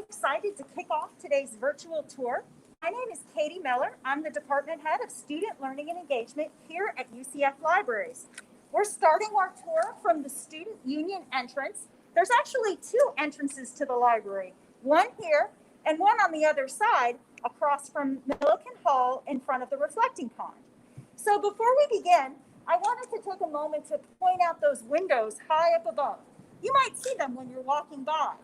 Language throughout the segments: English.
excited to kick off today's virtual tour. My name is Katie Miller. I'm the Department Head of Student Learning and Engagement here at UCF Libraries. We're starting our tour from the Student Union entrance. There's actually two entrances to the library, one here and one on the other side across from Milliken Hall in front of the reflecting pond. So before we begin, I wanted to take a moment to point out those windows high up above. You might see them when you're walking by.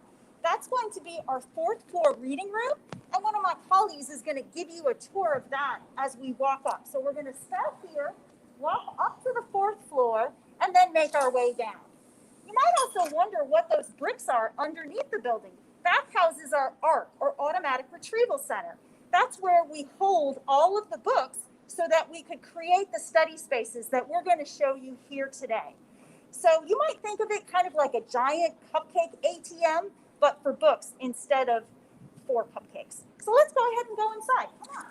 That's going to be our fourth floor reading room, and one of my colleagues is going to give you a tour of that as we walk up. So we're going to start here, walk up to the fourth floor, and then make our way down. You might also wonder what those bricks are underneath the building. That houses our ARC, or Automatic Retrieval Center. That's where we hold all of the books so that we could create the study spaces that we're going to show you here today. So you might think of it kind of like a giant cupcake ATM, but for books instead of 4 cupcakes. So let's go ahead and go inside. Come on.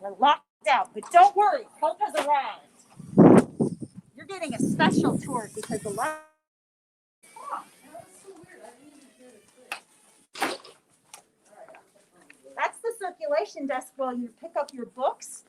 We're locked out, but don't worry, help has arrived. You're getting a special tour because the library. That's the circulation desk while you pick up your books.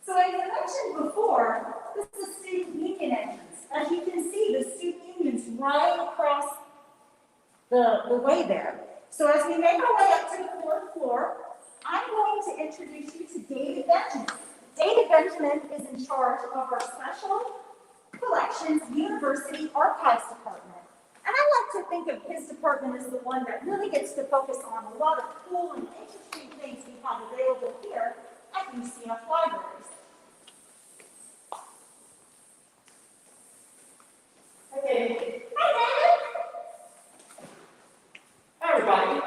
So as I mentioned before, this is the Student Union entrance. As you can see, the Student Union's right across the way there. So as we make our way up to the fourth floor, I'm going to introduce you to David Benjamin. David Benjamin is in charge of our Special Collections University Archives Department. And I like to think of his department as the one that really gets to focus on a lot of cool and interesting things we have available here at UCF Libraries. Okay. Hi, David. Hi, everybody.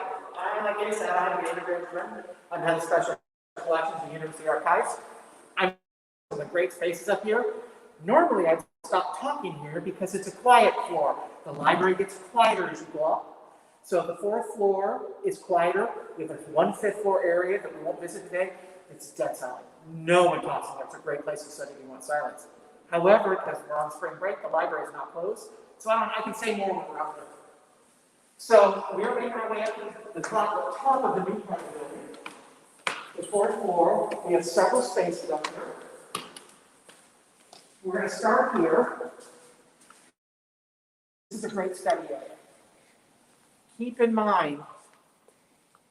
Like Katie said, I'm David Benjamin. I'm head of Special Collections at University Archives. I'm in the great spaces up here. Normally, I'd stop talking here because it's a quiet floor. The library gets quieter as you go up. So the fourth floor is quieter. We have one fifth floor area that we won't visit today. It's dead silent. No one talks in there. It's a great place to study if you want silence. However, because we're on spring break, the library is not closed. So I can say more when we're out there. So we're making our way up to the top of the new part of the building. The fourth floor. We have several spaces up here. We're going to start here. This is a great study area. Keep in mind,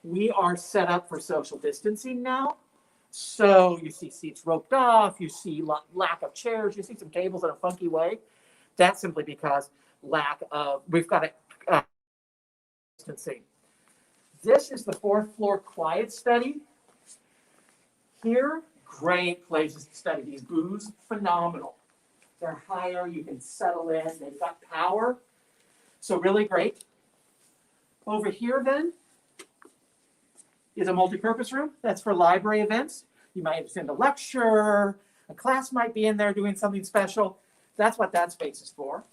we are set up for social distancing now. So you see seats roped off, you see lack of chairs, you see some tables in a funky way. That's simply because we've got a distancing. This is the fourth floor quiet study. Here, great places to study. These booths, phenomenal. They're higher, you can settle in, they've got power. So really great. Over here then is a multi-purpose room. That's for library events. You might attend a lecture, a class might be in there doing something special. That's what that space is for.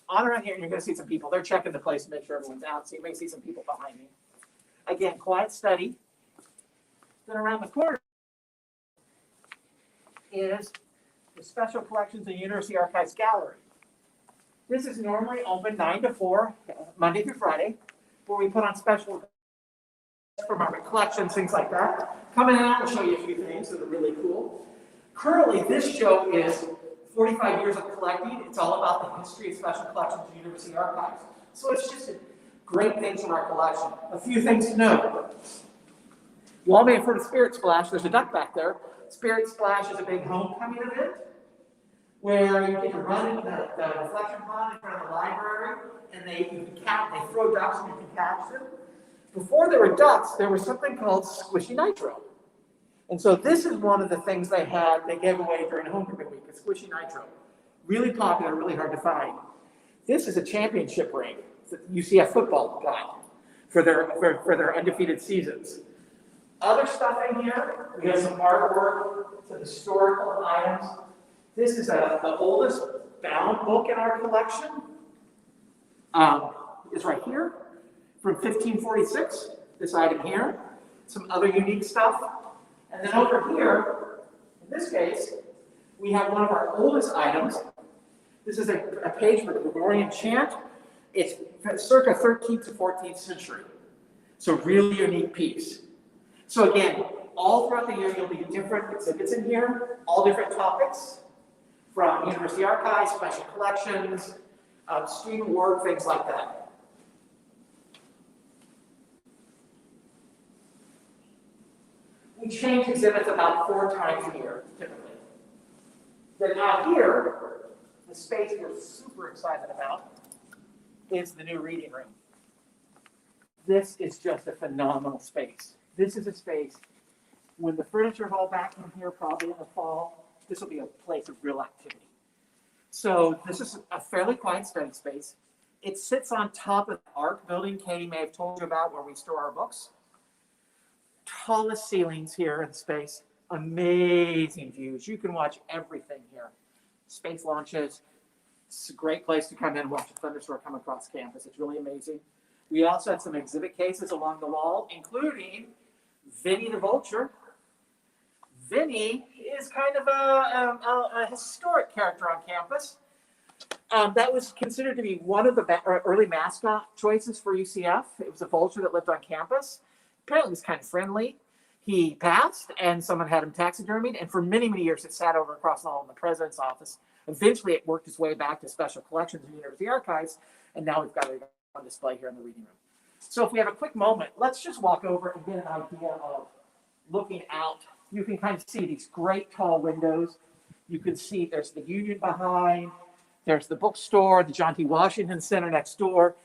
On around here, you're going to see some people. They're checking the place to make sure everyone's out. So you may see some people behind me. Again, quiet study. Then around the corner is the Special Collections and University Archives Gallery. This is normally open 9 to 4, Monday through Friday, where we put on special from our collections, things like that. Coming out, I'll show you a few things that are really cool. Currently, this show is 45 years of collecting. It's all about the history of Special Collections and University Archives. So it's just great things from our collection. A few things to know. You all may have heard of Spirit Splash. There's a duck back there. Spirit Splash is a big homecoming event where you get to run into the reflection pond in front of the library, and they throw ducks and you can catch them. Before there were ducks, there was something called Squishy Nitro. And so this is one of the things they gave away during homecoming week, is Squishy Nitro. Really popular, really hard to find. This is a championship ring that UCF football got for their undefeated seasons. Other stuff in here, we have some artwork, some historical items. This is the oldest bound book in our collection is right here from 1546, this item here, some other unique stuff. And then over here, in this case, we have one of our oldest items. This is a page with a Gregorian chant. It's circa 13th to 14th century. So really unique piece. So again, all throughout the year, you'll be different exhibits in here, all different topics, from university archives, special collections, student work, things like that. We change exhibits about 4 times a year, typically. Then out here, the space we're super excited about is the new reading room. This is just a phenomenal space. This is a space, when the furniture is all back in here, probably in the fall, this will be a place of real activity. So this is a fairly quiet study space. It sits on top of the ARC building Katie may have told you about, where we store our books. Tallest ceilings here in space. Amazing views. You can watch everything here. Space launches. It's a great place to come in and watch a thunderstorm come across campus. It's really amazing. We also have some exhibit cases along the wall, including Vinny the Vulture. Vinny is kind of a historic character on campus. That was considered to be one of the early mascot choices for UCF. It was a vulture that lived on campus. Apparently, he was kind of friendly. He passed, and someone had him taxidermied, and for many, many years, it sat over across the hall in the president's office. Eventually, it worked its way back to special collections and university archives, and now we've got it on display here in the reading room. So if we have a quick moment, let's just walk over and get an idea of looking out. You can kind of see these great tall windows. You can see there's the Union behind, there's the bookstore, the John T. Washington Center next door.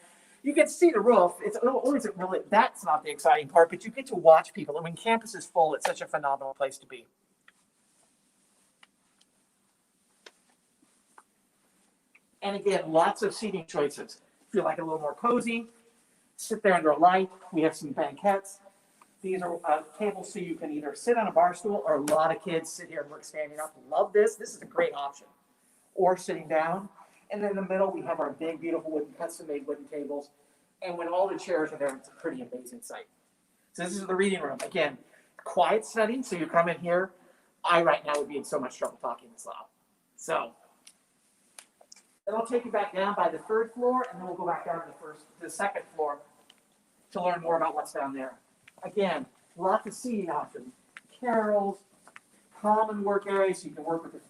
You can see the roof. It's always really, that's not the exciting part, but you get to watch people. And when campus is full, it's such a phenomenal place to be. And again, lots of seating choices. If you like a little more cozy, sit there under a light. We have some banquettes. These are tables so you can either sit on a bar stool, or a lot of kids sit here and work standing up. Love this. This is a great option. Or sitting down. And then in the middle, we have our big, beautiful wooden, custom-made wooden tables. And when all the chairs are there, it's a pretty amazing sight. So this is the reading room. Again, quiet study. So you come in here. I right now would be in so much trouble talking this loud. So then I'll take you back down by the 3rd floor, and then we'll go back down to the 2nd floor to learn more about what's down there. Again, lots of seating options. Carols, common work areas, so you can work with the,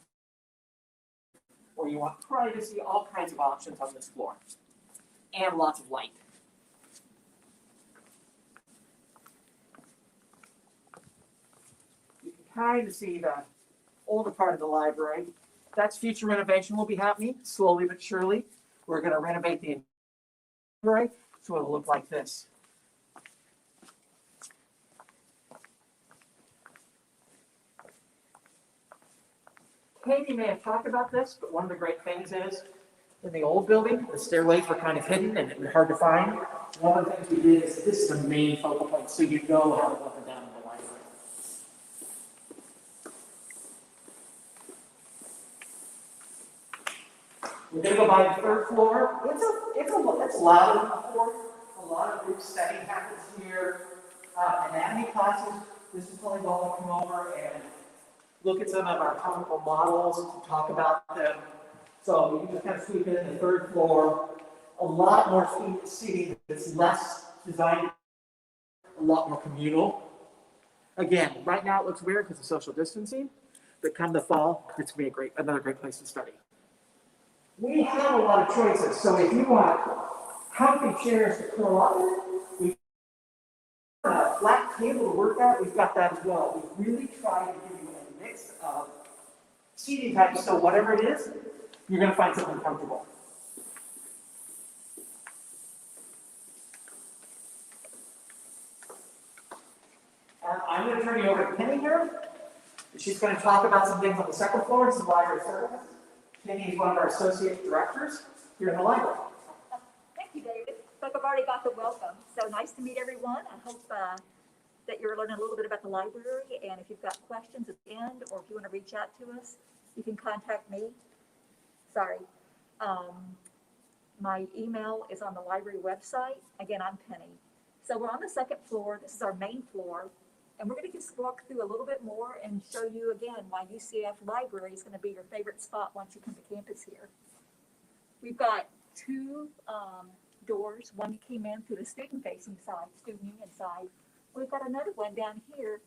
or you want privacy, all kinds of options on this floor. And lots of light. You can kind of see the older part of the library. That's future renovation will be happening, slowly but surely. We're going to renovate the library, so it'll look like this. Katie may have talked about this, but one of the great things is, in the old building, the stairways were kind of hidden and hard to find. One of the things we did is, this is the main focal point, so you know how to go up and down in the library. We're going to go by the 3rd floor. It's louder than before. A lot of group study happens here. Anatomy classes, this is probably going to come over and look at some of our comical models to talk about them. So you can just kind of sweep in the 3rd floor. A lot more seating that's less designed, a lot more communal. Again, right now it looks weird because of social distancing, but come the fall, it's going to be another great place to study. We have a lot of choices. So if you want comfy chairs to curl up in, we've got a flat table to work at, we've got that as well. We really try to give you a mix of seating types, so whatever it is, you're going to find something comfortable. I'm going to turn you over to Penny here. She's going to talk about some things on the 2nd floor, some library services. Penny is one of our associate directors here in the library. Thank you, David. Like I've already got the welcome. So nice to meet everyone. I hope that you're learning a little bit about the library. And if you've got questions at the end, or if you want to reach out to us, you can contact me. Sorry. My email is on the library website. Again, I'm Penny. So we're on the second floor. This is our main floor. And we're going to just walk through a little bit more and show you again why UCF Library is going to be your favorite spot once you come to campus here. We've got two doors. One came in through the student-facing side, student union side. We've got another one down here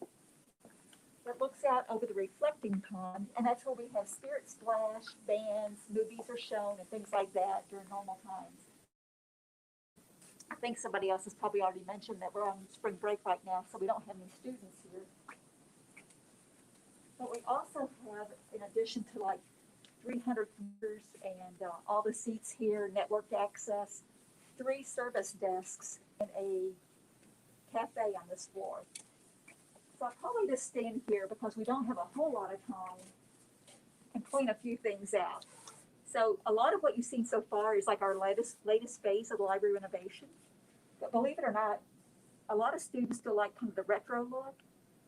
that looks out over the reflecting pond, and that's where we have Spirit Splash, bands, movies are shown, and things like that during normal times. I think somebody else has probably already mentioned that we're on spring break right now, so we don't have any students here. But we also have, in addition to like 300 computers and all the seats here, network access, 3 service desks, and a cafe on this floor. So I'll probably just stand here because we don't have a whole lot of time and point a few things out. So a lot of what you've seen so far is like our latest phase of the library renovation. But believe it or not, a lot of students still like kind of the retro look,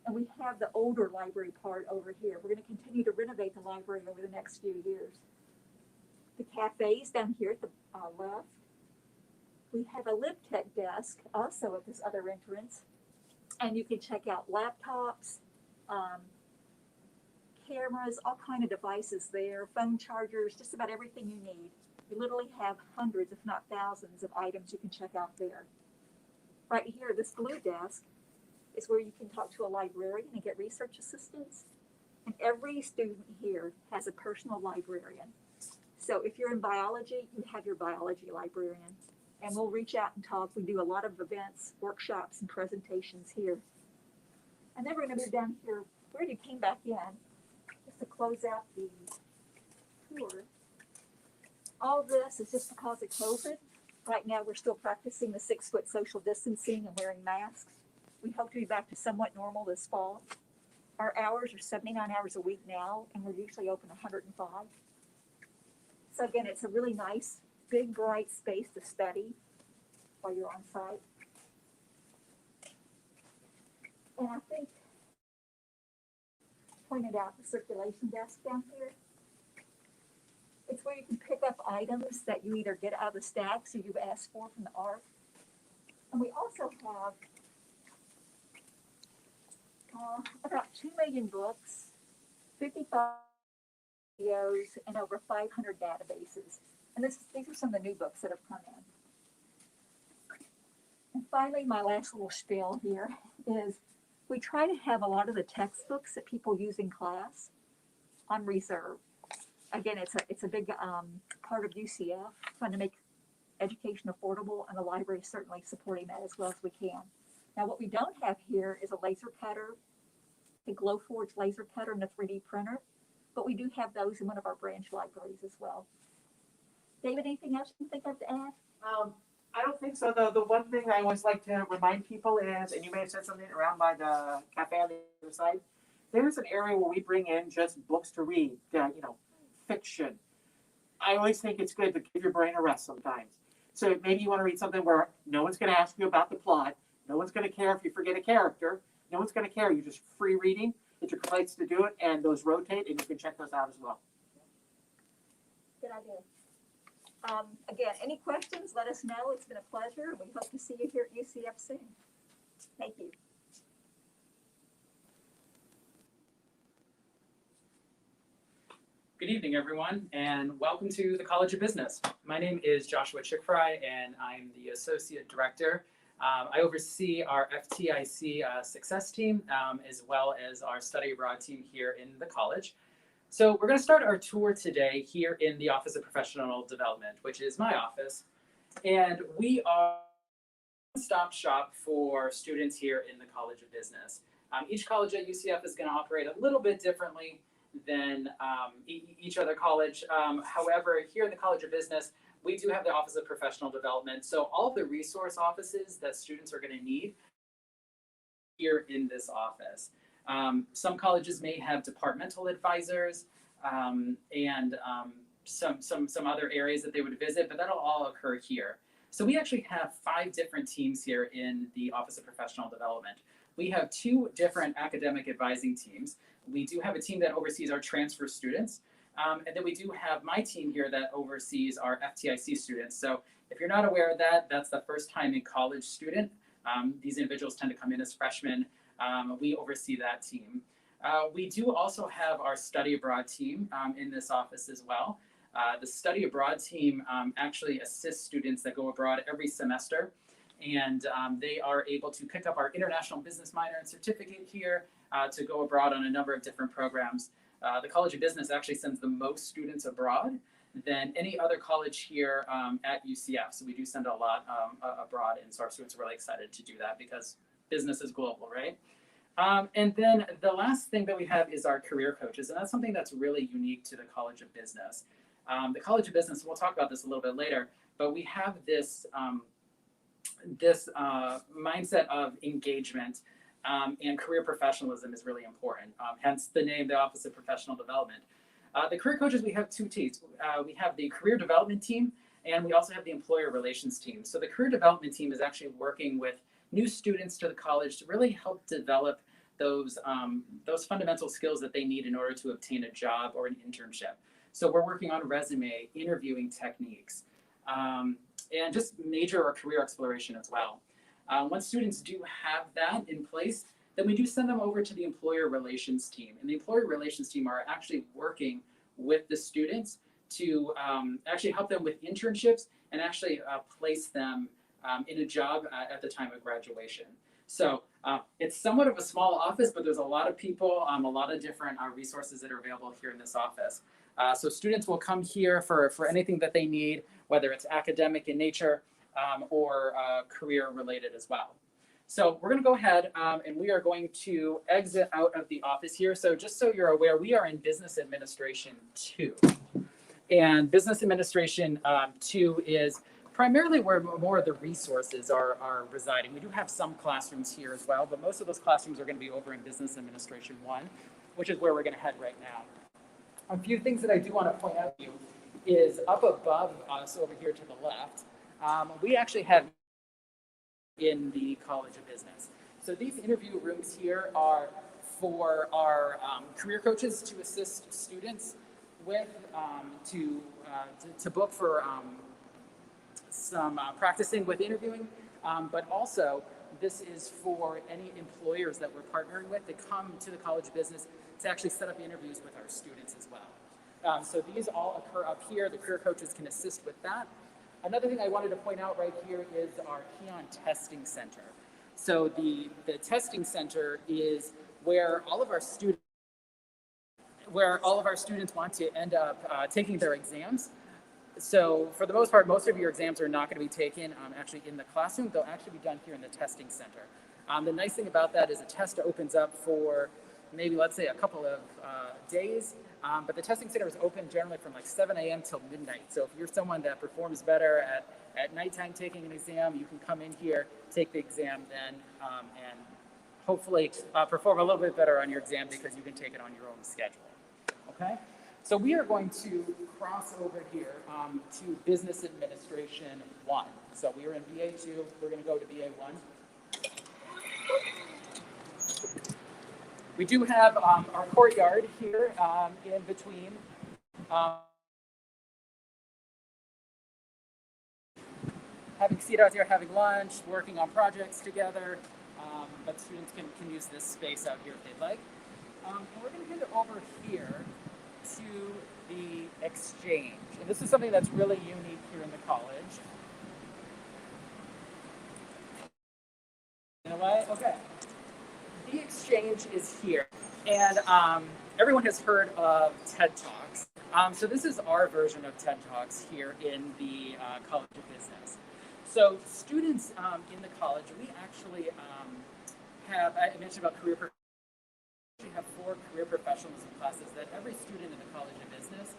and we have the older library part over here. We're going to continue to renovate the library over the next few years. The cafe's down here at the left. We have a LibTech desk also at this other entrance, and you can check out laptops, cameras, all kind of devices there, phone chargers, just about everything you need. We literally have hundreds, if not thousands, of items you can check out there. Right here, this blue desk is where you can talk to a librarian and get research assistance. And every student here has a personal librarian. So if you're in biology, you have your biology librarian. And we'll reach out and talk. We do a lot of events, workshops, and presentations here. And then we're going to move down here where you came back in, just to close out the tour. All this is just because of COVID. Right now, we're still practicing the 6-foot social distancing and wearing masks. We hope to be back to somewhat normal this fall. Our hours are 79 hours a week now, and we're usually open 105. So again, it's a really nice, big, bright space to study while you're on site. And I think pointed out the circulation desk down here. It's where you can pick up items that you either get out of the stacks or you've asked for from the ARC. And we also have about 2 million books, 55 videos, and over 500 databases. And these are some of the new books that have come in. And finally, my last little spiel here is we try to have a lot of the textbooks that people use in class on reserve. Again, it's a big part of UCF, trying to make education affordable, and the library is certainly supporting that as well as we can. Now, what we don't have here is a laser cutter, a Glowforge laser cutter and a 3D printer, but we do have those in one of our branch libraries as well. David, anything else you think I have to add? I don't think so. The one thing I always like to remind people is, and you may have said something around by the cafe on the other side, there's an area where we bring in just books to read, fiction. I always think it's good to give your brain a rest sometimes. So maybe you want to read something where no one's going to ask you about the plot, no one's going to care if you forget a character, no one's going to care. You're just free reading. Get your plates to do it, and those rotate, and you can check those out as well. Good idea. Again, any questions, let us know. It's been a pleasure, and we hope to see you here at UCF soon. Thank you. Good evening, everyone, and welcome to the College of Business. My name is Joshua Chickfry, and I'm the Associate Director. I oversee our FTIC success team, as well as our study abroad team here in the college. So we're going to start our tour today here in the Office of Professional Development, which is my office. And we are a one-stop shop for students here in the College of Business. Each college at UCF is going to operate a little bit differently than each other college. However, here in the College of Business, we do have the Office of Professional Development. So all of the resource offices that students are going to need here in this office. Some colleges may have departmental advisors and some other areas that they would visit, but that'll all occur here. So we actually have 5 different teams here in the Office of Professional Development. We have 2 different academic advising teams. We do have a team that oversees our transfer students. And then we do have my team here that oversees our FTIC students. So if you're not aware of that, that's the first time in college student. These individuals tend to come in as freshmen. We oversee that team. We do also have our study abroad team in this office as well. The study abroad team actually assists students that go abroad every semester, and they are able to pick up our international business minor and certificate here to go abroad on a number of different programs. The College of Business actually sends the most students abroad than any other college here at UCF. So we do send a lot abroad, and so our students are really excited to do that because business is global, right? And then the last thing that we have is our career coaches, and that's something that's really unique to the College of Business. The College of Business, we'll talk about this a little bit later, but we have this mindset of engagement, and career professionalism is really important, hence the name, the Office of Professional Development. The career coaches, we have two teams. We have the career development team, and we also have the employer relations team. So the career development team is actually working with new students to the college to really help develop those fundamental skills that they need in order to obtain a job or an internship. So we're working on resume, interviewing techniques, and just major career exploration as well. Once students do have that in place, then we do send them over to the employer relations team. And the employer relations team are actually working with the students to actually help them with internships and actually place them in a job at the time of graduation. So it's somewhat of a small office, but there's a lot of people, a lot of different resources that are available here in this office. So students will come here for anything that they need, whether it's academic in nature or career related as well. So we're going to go ahead and we are going to exit out of the office here. So just so you're aware, we are in Business Administration 2. And Business Administration 2 is primarily where more of the resources are residing. We do have some classrooms here as well, but most of those classrooms are going to be over in Business Administration 1, which is where we're going to head right now. A few things that I do want to point out to you is up above us over here to the left, we actually have in the College of Business. So these interview rooms here are for our career coaches to assist students with, to book for some practicing with interviewing, but also this is for any employers that we're partnering with that come to the College of Business to actually set up interviews with our students as well. So these all occur up here. The career coaches can assist with that. Another thing I wanted to point out right here is our Keon Testing Center. So the testing center is where all of our students want to end up taking their exams. So for the most part, most of your exams are not going to be taken actually in the classroom. They'll actually be done here in the testing center. The nice thing about that is a test opens up for maybe, let's say, a couple of days. But the testing center is open generally from like 7 a.m. till midnight. So if you're someone that performs better at nighttime taking an exam, you can come in here, take the exam then, and hopefully perform a little bit better on your exam because you can take it on your own schedule. Okay? So we are going to cross over here to Business Administration 1. So we are in BA2, we're going to go to BA1. We do have our courtyard here in between. Having a seat out there, having lunch, working on projects together, but students can use this space out here if they'd like. And we're going to get over here to the exchange. And this is something that's really unique here in the college. You know what? Okay. The exchange is here. And everyone has heard of TED Talks. So this is our version of TED Talks here in the College of Business. So students in the college, we actually have, I mentioned about career professionals. We have 4 career professionalism classes that every student in the College of Business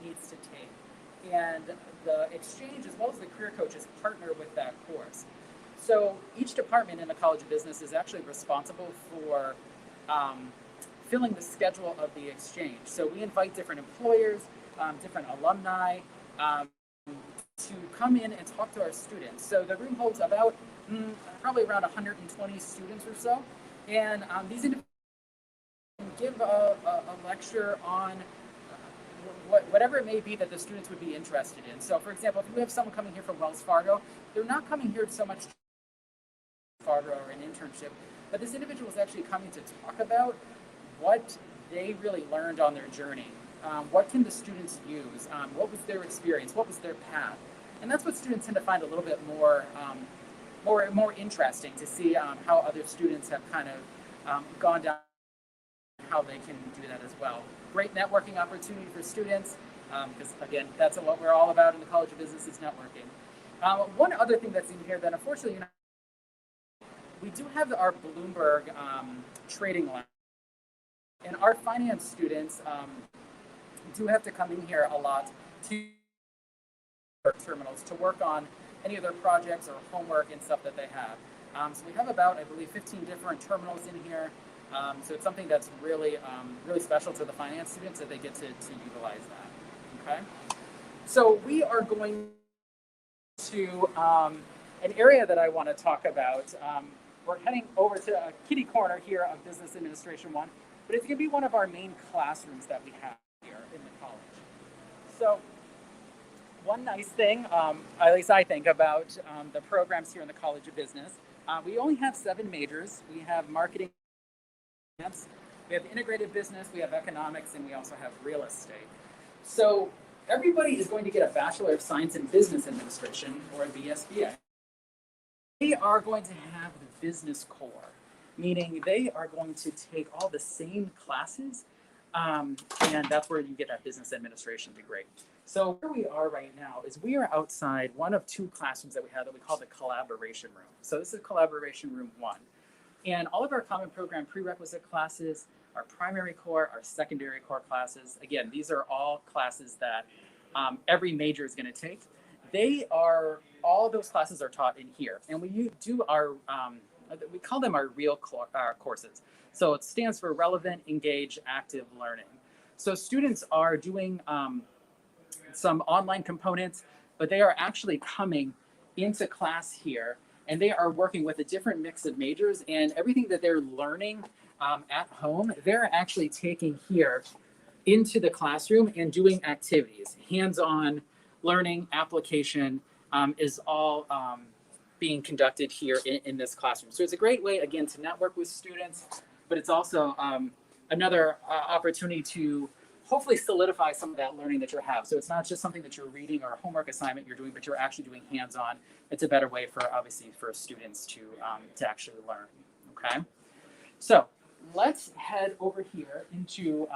needs to take. And the exchange, as well as the career coaches, partner with that course. So each department in the College of Business is actually responsible for filling the schedule of the exchange. So we invite different employers, different alumni to come in and talk to our students. So the room holds about probably around 120 students or so. And these individuals give a lecture on whatever it may be that the students would be interested in. So for example, if we have someone coming here from Wells Fargo, they're not coming here so much Fargo or an internship, but this individual is actually coming to talk about what they really learned on their journey. What can the students use? What was their experience? What was their path? And that's what students tend to find a little bit more interesting, to see how other students have kind of gone down, how they can do that as well. Great networking opportunity for students, because again, that's what we're all about in the College of Business, is networking. One other thing that's in here that unfortunately you're not, we do have our Bloomberg trading line, and our finance students do have to come in here a lot to terminals to work on any of their projects or homework and stuff that they have. So we have about, I believe, 15 different terminals in here. So it's something that's really, really special to the finance students, that they get to utilize that. Okay. So we are going to an area that I want to talk about. We're heading over to a kitty corner here of Business Administration 1, but it's going to be one of our main classrooms that we have here in the college. So one nice thing, at least I think, about the programs here in the College of Business, we only have 7 majors. We have marketing, we have integrated business, we have economics, and we also have real estate. So everybody is going to get a Bachelor of Science in Business Administration, or a BSBA. They are going to have the business core, meaning they are going to take all the same classes, and that's where you get that business administration degree. So where we are right now is we are outside one of 2 classrooms that we have that we call the collaboration room. So this is collaboration room 1. And all of our common program prerequisite classes, our primary core, our secondary core classes, again, these are all classes that every major is going to take. All those classes are taught in here. And we do our, we call them our real courses. So it stands for Relevant, Engage, Active Learning. So students are doing some online components, but they are actually coming into class here, and they are working with a different mix of majors, and everything that they're learning at home, they're actually taking here into the classroom and doing activities. Hands-on learning, application is all being conducted here in this classroom. So it's a great way, again, to network with students, but it's also another opportunity to hopefully solidify some of that learning that you have. So it's not just something that you're reading or a homework assignment you're doing, but you're actually doing hands-on. It's a better way for, obviously, for students to actually learn, okay? So let's head over here into,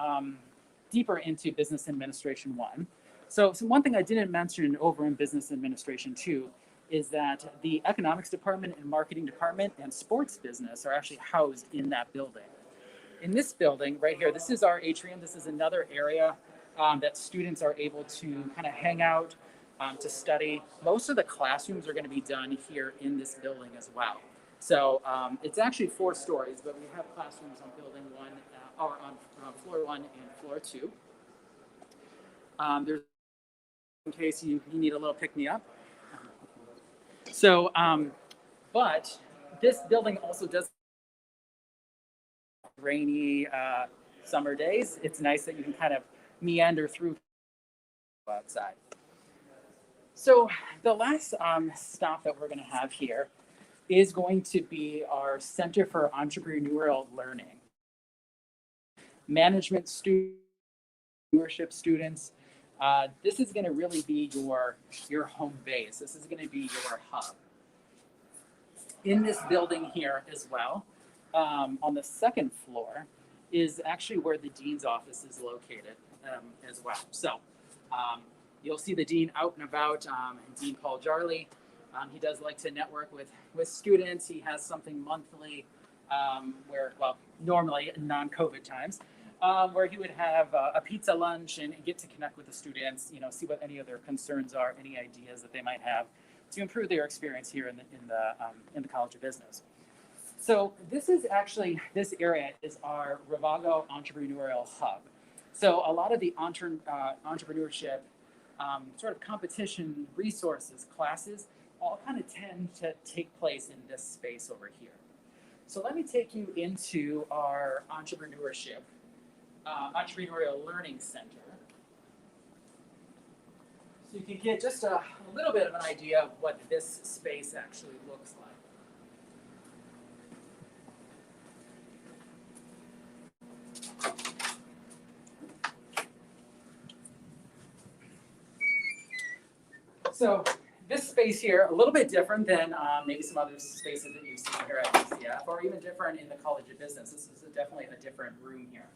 deeper into Business Administration 1. So one thing I didn't mention over in Business Administration 2 is that the Economics Department and Marketing Department and Sports Business are actually housed in that building. In this building right here, this is our atrium. This is another area that students are able to kind of hang out, to study. Most of the classrooms are going to be done here in this building as well. So it's actually 4 stories, but we have classrooms on building 1, or on floor 1 and floor 2. There's, in case you need a little pick-me-up. So, but this building also does rainy summer days. It's nice that you can kind of meander through outside. So the last stop that we're going to have here is going to be our Center for Entrepreneurial Learning. Management students, entrepreneurship students, this is going to really be your home base. This is going to be your hub. In this building here as well, on the 2nd floor, is actually where the dean's office is located as well. So you'll see the dean out and about, Dean Paul Jarley. He does like to network with students. He has something monthly where, well, normally in non-COVID times, where he would have a pizza lunch and get to connect with the students, see what any of their concerns are, any ideas that they might have to improve their experience here in the College of Business. So this area is our Ravago Entrepreneurial Hub. So a lot of the entrepreneurship sort of competition resources, classes, all kind of tend to take place in this space over here. So let me take you into our entrepreneurial learning center. So you can get just a little bit of an idea of what this space actually looks like. So this space here, a little bit different than maybe some other spaces that you've seen here at UCF, or even different in the College of Business. This is definitely a different room here.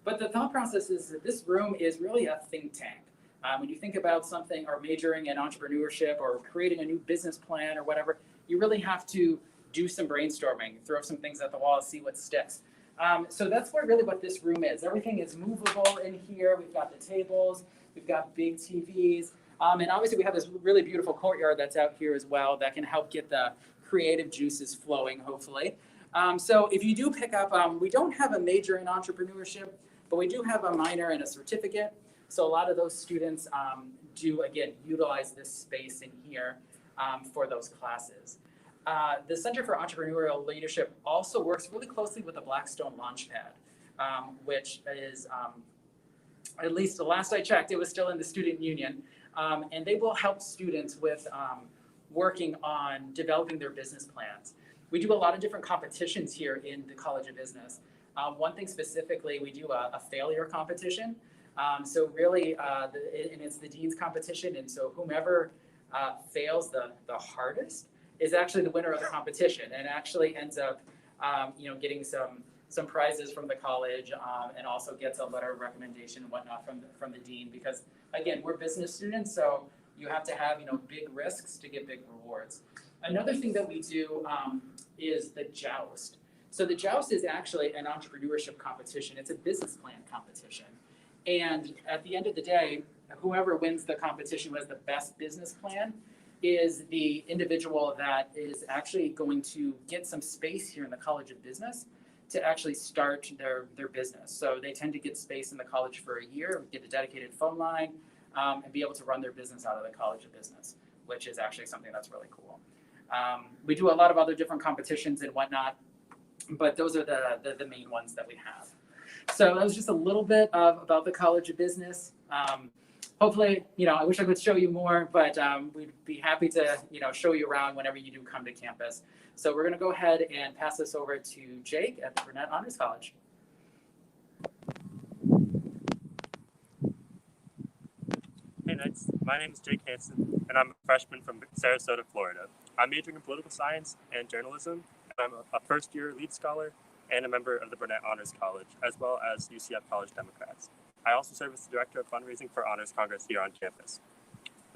But the thought process is that this room is really a think tank. When you think about something or majoring in entrepreneurship or creating a new business plan or whatever, you really have to do some brainstorming, throw some things at the wall, see what sticks. So that's what this room is. Everything is movable in here. We've got the tables, we've got big TVs, and obviously we have this really beautiful courtyard that's out here as well that can help get the creative juices flowing, hopefully. So if you do pick up, we don't have a major in entrepreneurship, but we do have a minor and a certificate. So a lot of those students do, again, utilize this space in here for those classes. The Center for Entrepreneurial Leadership also works really closely with the Blackstone Launchpad, which is, at least the last I checked, it was still in the student union. And they will help students with working on developing their business plans. We do a lot of different competitions here in the College of Business. One thing specifically, we do a failure competition. So really, and it's the dean's competition, and so whomever fails the hardest is actually the winner of the competition, and actually ends up, getting some prizes from the college, and also gets a letter of recommendation and whatnot from the dean. Because again, we're business students, so you have to have big risks to get big rewards. Another thing that we do is the joust. So the joust is actually an entrepreneurship competition. It's a business plan competition. And at the end of the day, whoever wins the competition, who has the best business plan, is the individual that is actually going to get some space here in the College of Business to actually start their business. So they tend to get space in the college for a year, get a dedicated phone line, and be able to run their business out of the College of Business, which is actually something that's really cool. We do a lot of other different competitions and whatnot, but those are the main ones that we have. So that was just a little bit about the College of Business. Hopefully, I wish I could show you more, but we'd be happy to, show you around whenever you do come to campus. So we're going to go ahead and pass this over to Jake at the Burnett Honors College. Hey Knights, my name is Jake Hansen, and I'm a freshman from Sarasota, Florida. I'm majoring in political science and journalism, and I'm a first-year lead scholar and a member of the Burnett Honors College, as well as UCF College Democrats. I also serve as the Director of Fundraising for Honors Congress here on campus.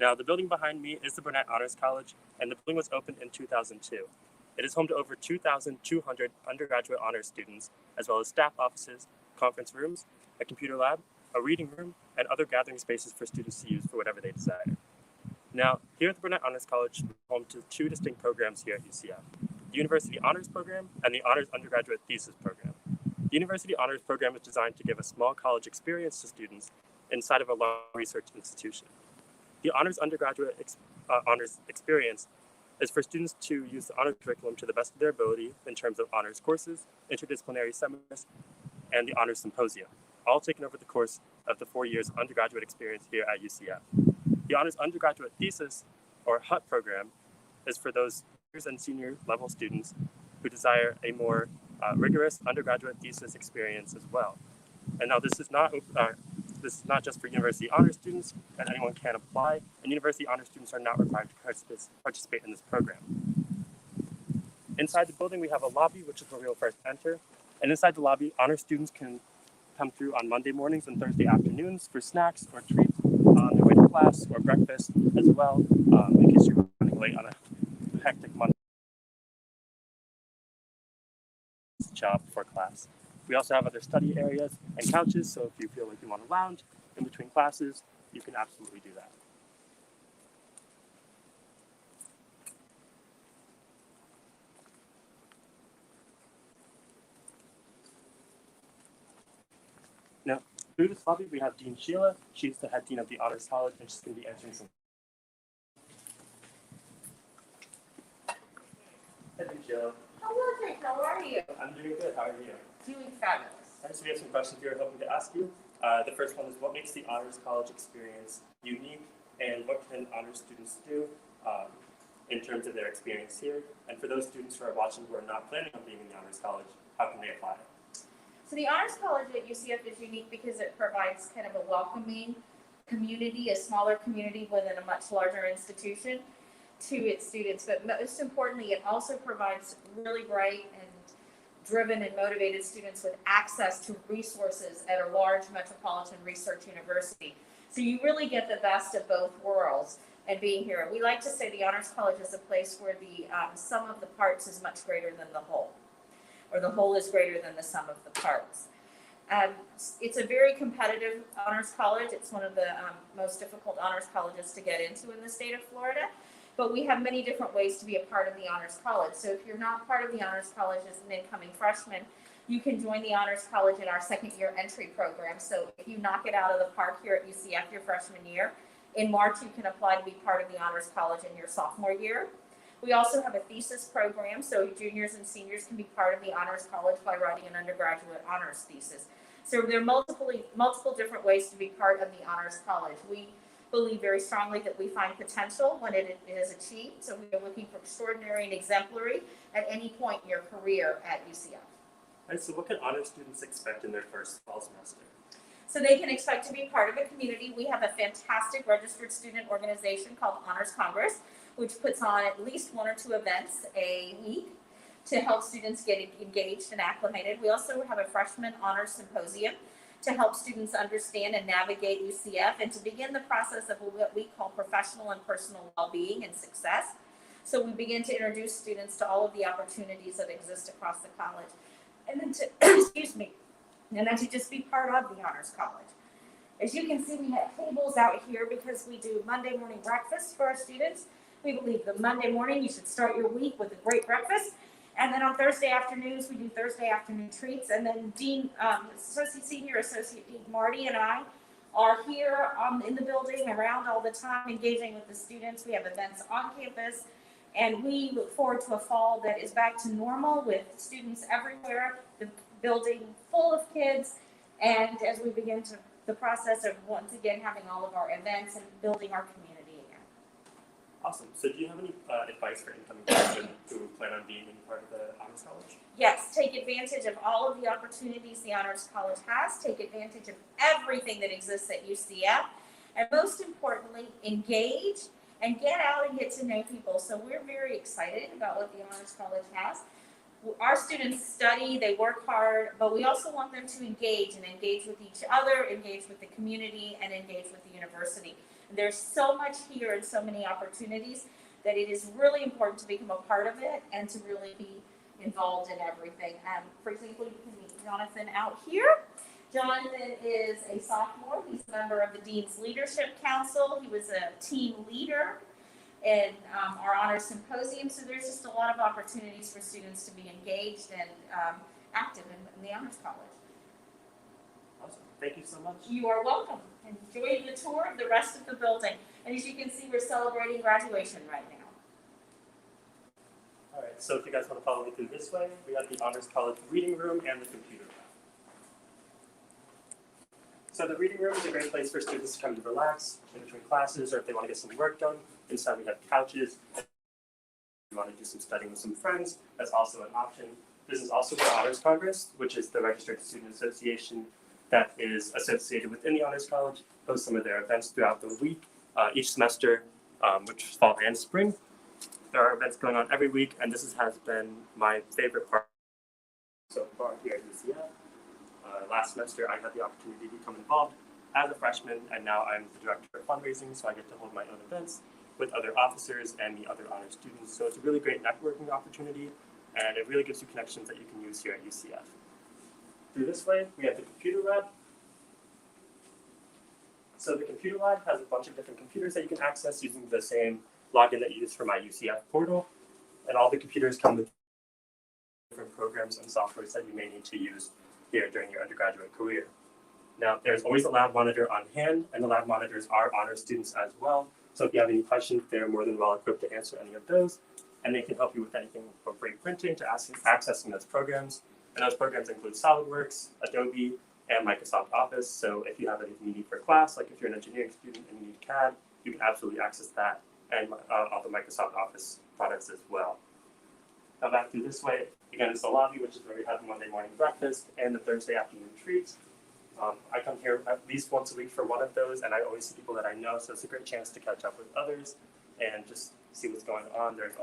Now, the building behind me is the Burnett Honors College, and the building was opened in 2002. It is home to over 2,200 undergraduate honors students, as well as staff offices, conference rooms, a computer lab, a reading room, and other gathering spaces for students to use for whatever they desire. Now, here at the Burnett Honors College, we're home to two distinct programs here at UCF, the University Honors Program and the Honors Undergraduate Thesis Program. The University Honors Program is designed to give a small college experience to students inside of a large research institution. The Honors Undergraduate Honors Experience is for students to use the honors curriculum to the best of their ability in terms of honors courses, interdisciplinary seminars, and the Honors Symposium, all taken over the course of the 4 years of undergraduate experience here at UCF. The Honors Undergraduate Thesis, or HUT program, is for those juniors and senior level students who desire a more rigorous undergraduate thesis experience as well. And now this is not just for University Honors students, and anyone can apply, and University Honors students are not required to participate in this program. Inside the building, we have a lobby, which is where we'll first enter, and inside the lobby, honors students can come through on Monday mornings and Thursday afternoons for snacks or treats on their way to class or breakfast as well, in case you're running late on a hectic Monday job before class. We also have other study areas and couches, so if you feel like you want to lounge in between classes, you can absolutely do that. Now, through this lobby, we have Dean Sheila. She's the head dean of the Honors College, and she's going to be answering some. Hey, Dean Sheila. Hello, Jake. How are you? I'm doing good. How are you? Doing fabulous. All right, so we have some questions we are hoping to ask you. The first one is, what makes the Honors College experience unique, and what can honors students do in terms of their experience here? And for those students who are watching who are not planning on being in the Honors College, how can they apply? So the Honors College at UCF is unique because it provides kind of a welcoming community, a smaller community within a much larger institution to its students. But most importantly, it also provides really bright and driven and motivated students with access to resources at a large metropolitan research university. So you really get the best of both worlds and being here. We like to say the Honors College is a place where the sum of the parts is much greater than the whole, or the whole is greater than the sum of the parts. It's a very competitive honors college. It's one of the most difficult honors colleges to get into in the state of Florida. But we have many different ways to be a part of the Honors College. So if you're not part of the Honors College as an incoming freshman, you can join the Honors College in our second year entry program. So if you knock it out of the park here at UCF your freshman year, in March you can apply to be part of the Honors College in your sophomore year. We also have a thesis program, so juniors and seniors can be part of the Honors College by writing an undergraduate honors thesis. So there are multiple different ways to be part of the Honors College. We believe very strongly that we find potential when it is achieved. So we are looking for extraordinary and exemplary at any point in your career at UCF. All right, so what can honors students expect in their first fall semester? So they can expect to be part of a community. We have a fantastic registered student organization called Honors Congress, which puts on at least 1 or 2 events a week to help students get engaged and acclimated. We also have a freshman honors symposium to help students understand and navigate UCF and to begin the process of what we call professional and personal well-being and success. So we begin to introduce students to all of the opportunities that exist across the college. And then to just be part of the Honors College. As you can see, we have tables out here because we do Monday morning breakfast for our students. We believe that Monday morning you should start your week with a great breakfast. And then on Thursday afternoons, we do Thursday afternoon treats. And then Senior Associate Dean Marty and I are here in the building around all the time, engaging with the students. We have events on campus. And we look forward to a fall that is back to normal with students everywhere, the building full of kids. And as we begin the process of once again having all of our events and building our community again. Awesome. So do you have any advice for incoming freshmen who plan on being in part of the Honors College? Yes, take advantage of all of the opportunities the Honors College has. Take advantage of everything that exists at UCF. And most importantly, engage and get out and get to know people. So we're very excited about what the Honors College has. Our students study, they work hard, but we also want them to engage with each other, engage with the community, and engage with the university. There's so much here and so many opportunities that it is really important to become a part of it and to really be involved in everything. For example, you can meet Jonathan out here. Jonathan is a sophomore. He's a member of the Dean's Leadership Council. He was a team leader in our honors symposium. So there's just a lot of opportunities for students to be engaged and active in the Honors College. Awesome. Thank you so much. You are welcome. Enjoy the tour of the rest of the building. And as you can see, we're celebrating graduation right now. All right, so if you guys want to follow me through this way, we have the Honors College reading room and the computer lab. So the reading room is a great place for students to come to relax in between classes, or if they want to get some work done. Inside we have couches. If you want to do some studying with some friends, that's also an option. This is also the Honors Congress, which is the registered student association that is associated within the Honors College, hosts some of their events throughout the week, each semester, which is fall and spring. There are events going on every week, and this has been my favorite part so far here at UCF. Last semester, I had the opportunity to become involved as a freshman, and now I'm the director of fundraising, so I get to hold my own events with other officers and meet other honor students. So it's a really great networking opportunity, and it really gives you connections that you can use here at UCF. Through this way, we have the computer lab. So the computer lab has a bunch of different computers that you can access using the same login that you use for my UCF portal. And all the computers come with different programs and softwares that you may need to use here during your undergraduate career. Now, there's always a lab monitor on hand, and the lab monitors are honor students as well. So if you have any questions, they're more than well equipped to answer any of those. And they can help you with anything from free printing to accessing those programs. And those programs include SolidWorks, Adobe, and Microsoft Office. So if you have anything you need for class, like if you're an engineering student and you need CAD, you can absolutely access that and all the Microsoft Office products as well. Now back through this way, again, it's the lobby, which is where we have the Monday morning breakfast and the Thursday afternoon treats. I come here at least once a week for one of those, and I always see people that I know, so it's a great chance to catch up with others and just see what's going on. There's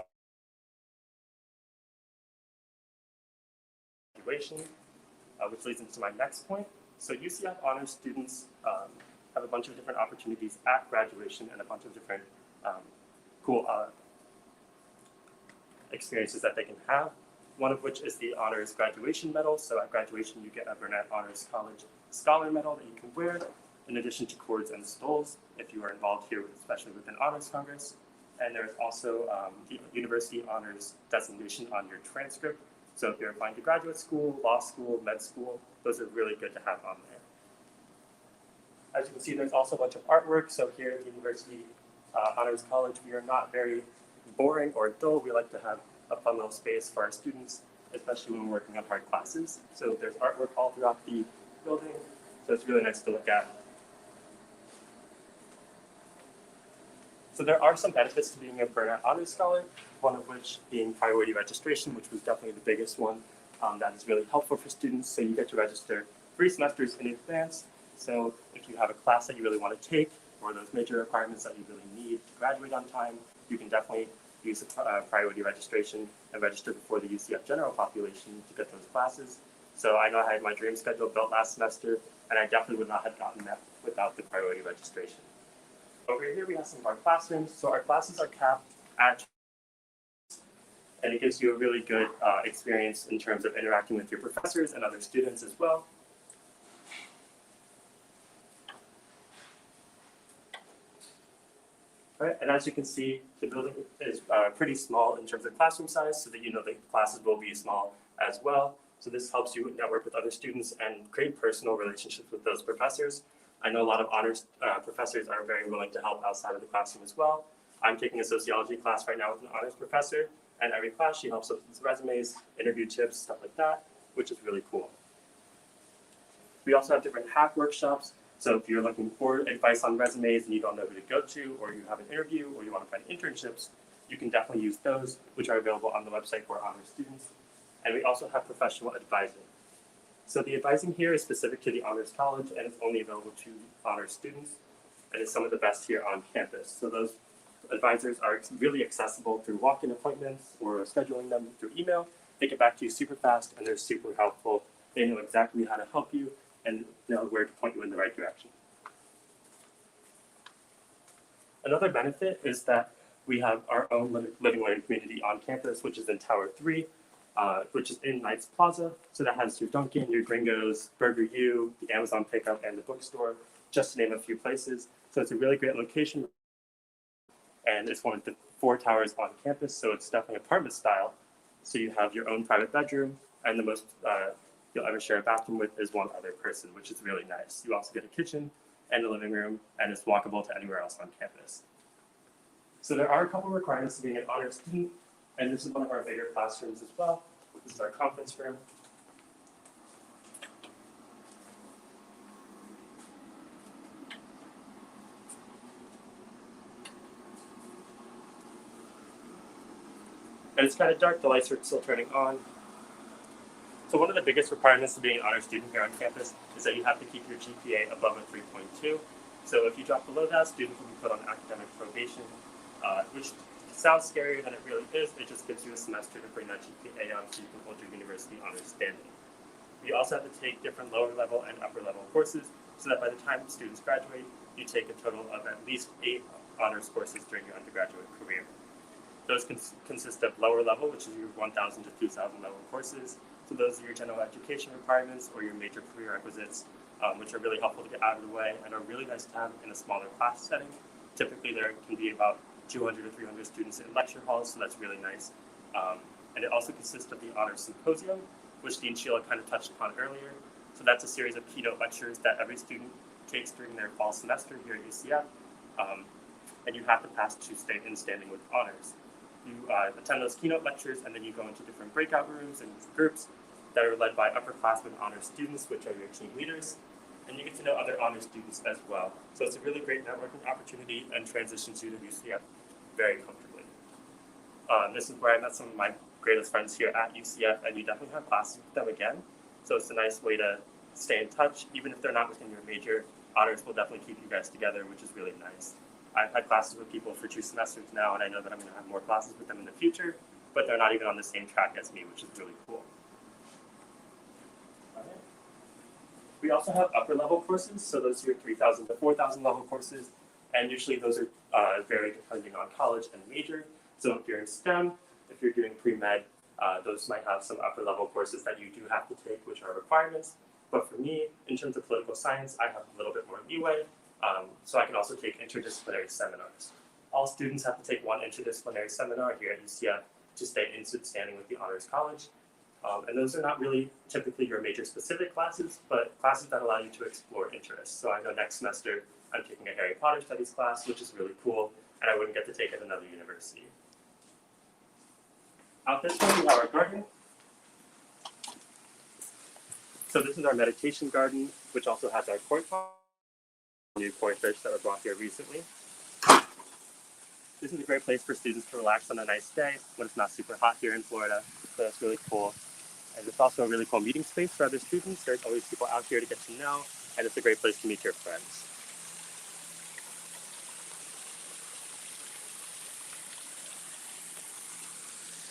graduation, which leads into my next point. So UCF honors students have a bunch of different opportunities at graduation and a bunch of different cool experiences that they can have. One of which is the honors graduation medal. So at graduation, you get a Burnett Honors College Scholar Medal that you can wear, in addition to cords and stoles if you are involved here, especially with an honors congress. And there's also the university honors designation on your transcript. So if you're applying to graduate school, law school, med school, those are really good to have on there. As you can see, there's also a bunch of artwork. So here at the University Honors College, we are not very boring or dull. We like to have a fun little space for our students, especially when we're working on hard classes. So there's artwork all throughout the building, so it's really nice to look at. So there are some benefits to being a Burnett Honors Scholar, one of which being priority registration, which was definitely the biggest one. That is really helpful for students. So you get to register 3 semesters in advance. So if you have a class that you really want to take, or those major requirements that you really need to graduate on time, you can definitely use priority registration and register before the UCF general population to get those classes. So I know I had my dream schedule built last semester, and I definitely would not have gotten that without the priority registration. Over here we have some of our classrooms. So our classes are capped at, and it gives you a really good experience in terms of interacting with your professors and other students as well. Right, and as you can see, the building is pretty small in terms of classroom size, so that you know the classes will be small as well. So this helps you network with other students and create personal relationships with those professors. I know a lot of honors professors are very willing to help outside of the classroom as well. I'm taking a sociology class right now with an honors professor, and every class she helps us with resumes, interview tips, stuff like that, which is really cool. We also have different hack workshops. So if you're looking for advice on resumes and you don't know who to go to, or you have an interview, or you want to find internships, you can definitely use those, which are available on the website for honors students. And we also have professional advising. So the advising here is specific to the Honors College, and it's only available to honors students, and it's some of the best here on campus. So those advisors are really accessible through walk-in appointments or scheduling them through email. They get back to you super fast, and they're super helpful. They know exactly how to help you and know where to point you in the right direction. Another benefit is that we have our own living learning community on campus, which is in Tower 3, which is in Knights Plaza. So that has your Dunkin', your Gringos, Burger U, the Amazon pickup, and the bookstore, just to name a few places. So it's a really great location, and it's one of the 4 towers on campus, so it's definitely apartment style. So you have your own private bedroom, and the most you'll ever share a bathroom with is one other person, which is really nice. You also get a kitchen and a living room, and it's walkable to anywhere else on campus. So there are a couple requirements to being an honors student, and this is one of our bigger classrooms as well. This is our conference room. And it's kind of dark, the lights are still turning on. So one of the biggest requirements to being an honor student here on campus is that you have to keep your GPA above a 3.2. So if you drop below that, students will be put on academic probation, which sounds scarier than it really is. It just gives you a semester to bring that GPA up so you can hold your university honors standing. You also have to take different lower level and upper level courses so that by the time students graduate, you take a total of at least 8 honors courses during your undergraduate career. Those consist of lower level, which is your 1,000 to 2,000 level courses. So those are your general education requirements or your major prerequisites, which are really helpful to get out of the way and are really nice to have in a smaller class setting. Typically there can be about 200 to 300 students in lecture halls, so that's really nice. And it also consists of the Honors Symposium, which Dean Sheila kind of touched upon earlier. So that's a series of keynote lectures that every student takes during their fall semester here at UCF. And you have to pass to stay in standing with honors. You attend those keynote lectures, and then you go into different breakout rooms and groups that are led by upperclassmen honor students, which are your team leaders, and you get to know other honor students as well. So it's a really great networking opportunity and transitions you to UCF very comfortably. This is where I met some of my greatest friends here at UCF, and you definitely have classes with them again. So it's a nice way to stay in touch, even if they're not within your major. Honors will definitely keep you guys together, which is really nice. I've had classes with people for 2 semesters now, and I know that I'm going to have more classes with them in the future, but they're not even on the same track as me, which is really cool. We also have upper level courses, so those are your 3,000 to 4,000 level courses, and usually those are vary depending on college and major. So if you're in STEM, if you're doing pre-med, those might have some upper level courses that you do have to take, which are requirements. But for me, in terms of political science, I have a little bit more leeway, so I can also take interdisciplinary seminars. All students have to take one interdisciplinary seminar here at UCF to stay in good standing with the Honors College. And those are not really typically your major specific classes, but classes that allow you to explore interests. So I know next semester I'm taking a Harry Potter studies class, which is really cool, and I wouldn't get to take at another university. Out this way, we have our garden. So this is our meditation garden, which also has our koi pond, new koi fish that were brought here recently. This is a great place for students to relax on a nice day when it's not super hot here in Florida, so that's really cool. And it's also a really cool meeting space for other students. There's always people out here to get to know, and it's a great place to meet your friends.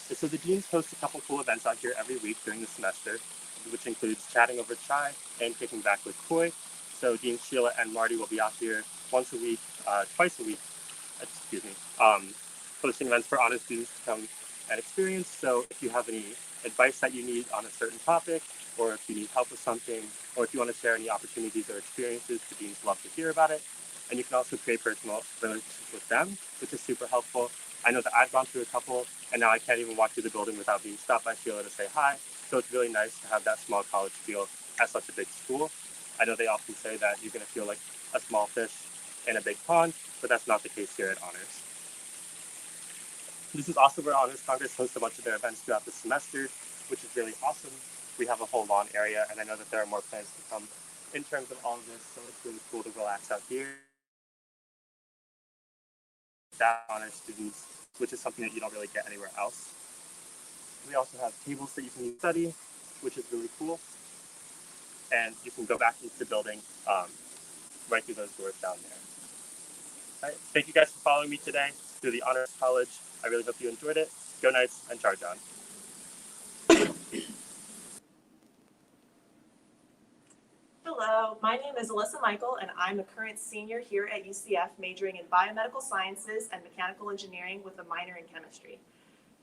And so the deans host a couple cool events out here every week during the semester, which includes chatting over chai and kicking back with koi. So Dean Sheila and Marty will be out here twice a week, hosting events for honors students to come and experience. So if you have any advice that you need on a certain topic, or if you need help with something, or if you want to share any opportunities or experiences, the deans love to hear about it. And you can also create personal relationships with them, which is super helpful. I know that I've gone through a couple, and now I can't even walk through the building without being stopped by Sheila to say hi. So it's really nice to have that small college feel at such a big school. I know they often say that you're going to feel like a small fish in a big pond, but that's not the case here at Honors. This is also where Honors Congress hosts a bunch of their events throughout the semester, which is really awesome. We have a whole lawn area, and I know that there are more plans to come in terms of all of this, so it's really cool to relax out here. That honors students, which is something that you don't really get anywhere else. We also have tables that you can study, which is really cool. And you can go back into the building right through those doors down there. All right. Thank you guys for following me today through the Honors College. I really hope you enjoyed it. Go Knights and charge on. Hello, my name is Alyssa Michael, and I'm a current senior here at UCF, majoring in biomedical sciences and mechanical engineering with a minor in chemistry.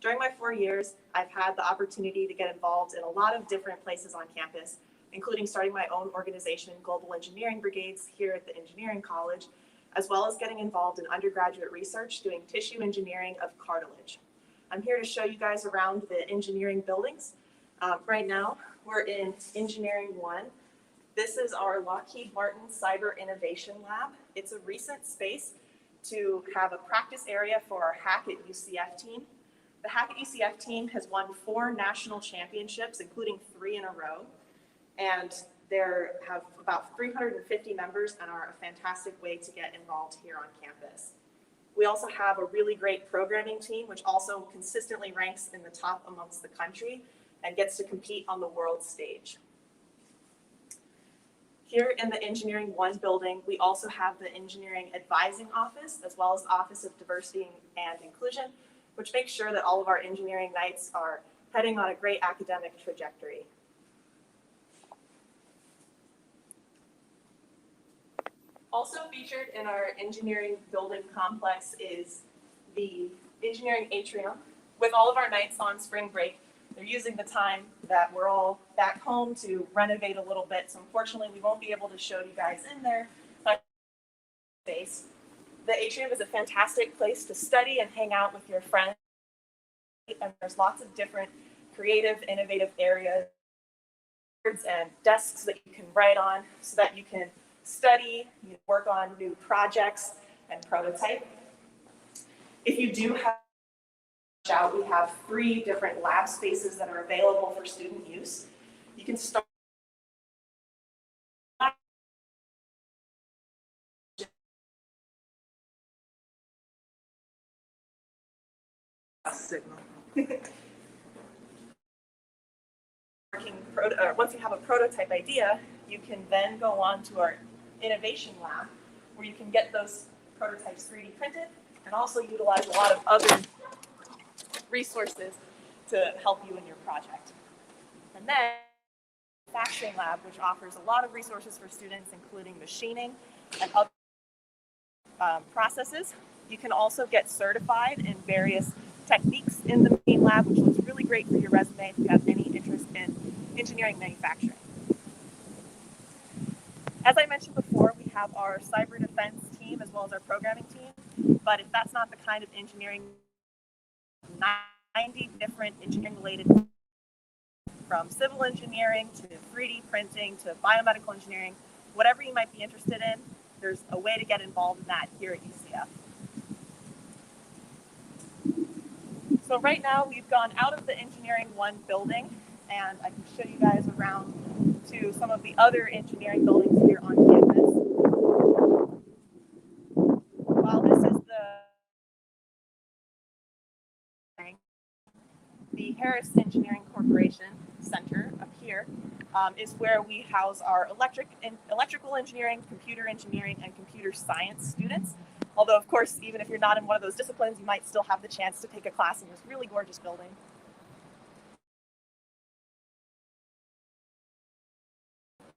During my 4 years, I've had the opportunity to get involved in a lot of different places on campus, including starting my own organization, Global Engineering Brigades, here at the Engineering College, as well as getting involved in undergraduate research doing tissue engineering of cartilage. I'm here to show you guys around the engineering buildings. Right now, we're in Engineering 1. This is our Lockheed Martin Cyber Innovation Lab. It's a recent space to have a practice area for our Hack at UCF team. The Hack at UCF team has won 4 national championships, including 3 in a row. And they have about 350 members and are a fantastic way to get involved here on campus. We also have a really great programming team, which also consistently ranks in the top amongst the country and gets to compete on the world stage. Here in the Engineering 1 building, we also have the Engineering Advising Office, as well as the Office of Diversity and Inclusion, which makes sure that all of our engineering nights are heading on a great academic trajectory. Also featured in our engineering building complex is the engineering atrium. With all of our nights on spring break, they're using the time that we're all back home to renovate a little bit. So unfortunately, we won't be able to show you guys in there. Space. The atrium is a fantastic place to study and hang out with your friends. And there's lots of different creative, innovative areas and desks that you can write on so that you can study, you work on new projects and prototype. If you do have out, we have 3 different lab spaces that are available for student use. You can start once you have a prototype idea, you can then go on to our innovation lab where you can get those prototypes 3D printed and also utilize a lot of other resources to help you in your project. And then manufacturing lab, which offers a lot of resources for students, including machining and other processes. You can also get certified in various techniques in the main lab, which looks really great for your resume if you have any interest in engineering manufacturing. As I mentioned before, we have our cyber defense team as well as our programming team, but if that's not the kind of engineering, 90 different engineering related, from civil engineering to 3D printing to biomedical engineering, whatever you might be interested in, there's a way to get involved in that here at UCF. So right now we've gone out of the Engineering 1 building, and I can show you guys around to some of the other engineering buildings here on campus. While this is the Harris Engineering Corporation Center up here is where we house our electrical engineering, computer engineering, and computer science students. Although, of course, even if you're not in one of those disciplines, you might still have the chance to take a class in this really gorgeous building.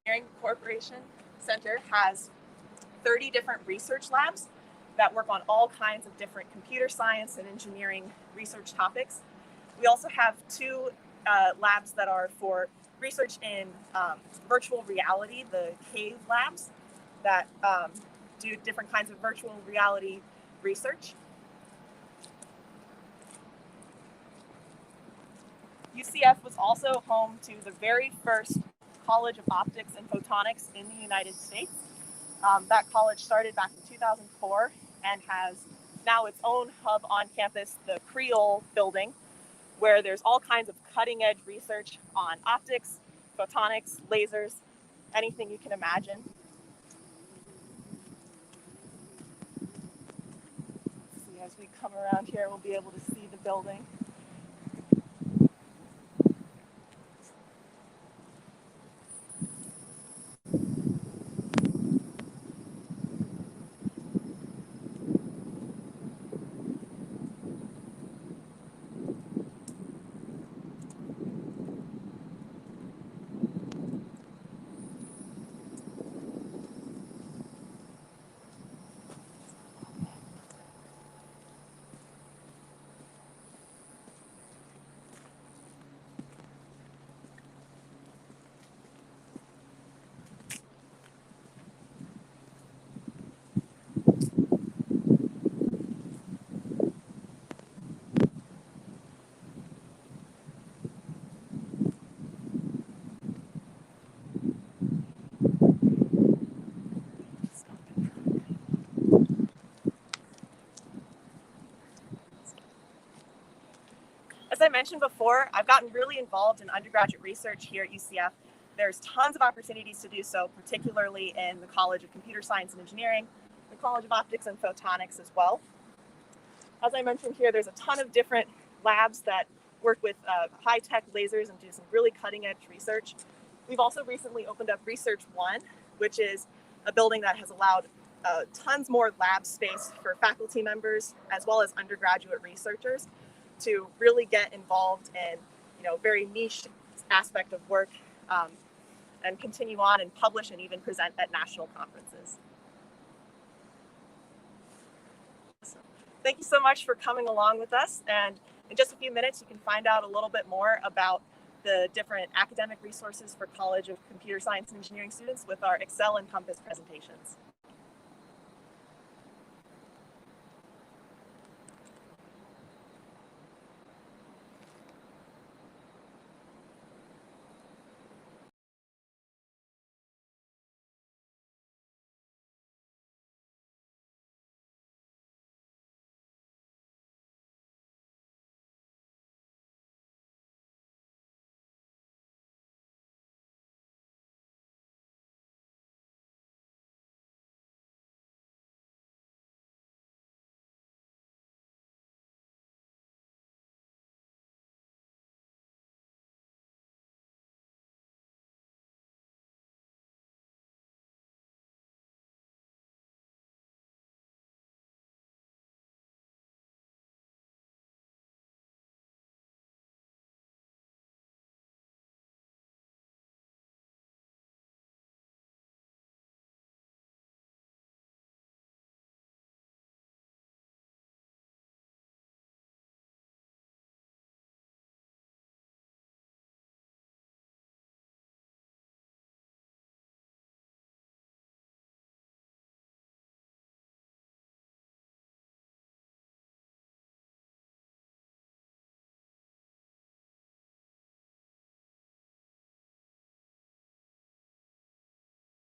Engineering Corporation Center has 30 different research labs that work on all kinds of different computer science and engineering research topics. We also have 2 labs that are for research in virtual reality, the CAVE labs that do different kinds of virtual reality research. UCF was also home to the very first College of Optics and Photonics in the United States. That college started back in 2004 and has now its own hub on campus, the Creole building, where there's all kinds of cutting edge research on optics, photonics, lasers, anything you can imagine. See, as we come around here, we'll be able to see the building. As I mentioned before, I've gotten really involved in undergraduate research here at UCF. There's tons of opportunities to do so, particularly in the College of Computer Science and Engineering, the College of Optics and Photonics as well. As I mentioned here, there's a ton of different labs that work with high-tech lasers and do some really cutting-edge research. We've also recently opened up Research 1, which is a building that has allowed tons more lab space for faculty members as well as undergraduate researchers to really get involved in, very niche aspect of work and continue on and publish and even present at national conferences. So, thank you so much for coming along with us. And in just a few minutes, you can find out a little bit more about the different academic resources for College of Computer Science and Engineering students with our Excel and Compass presentations.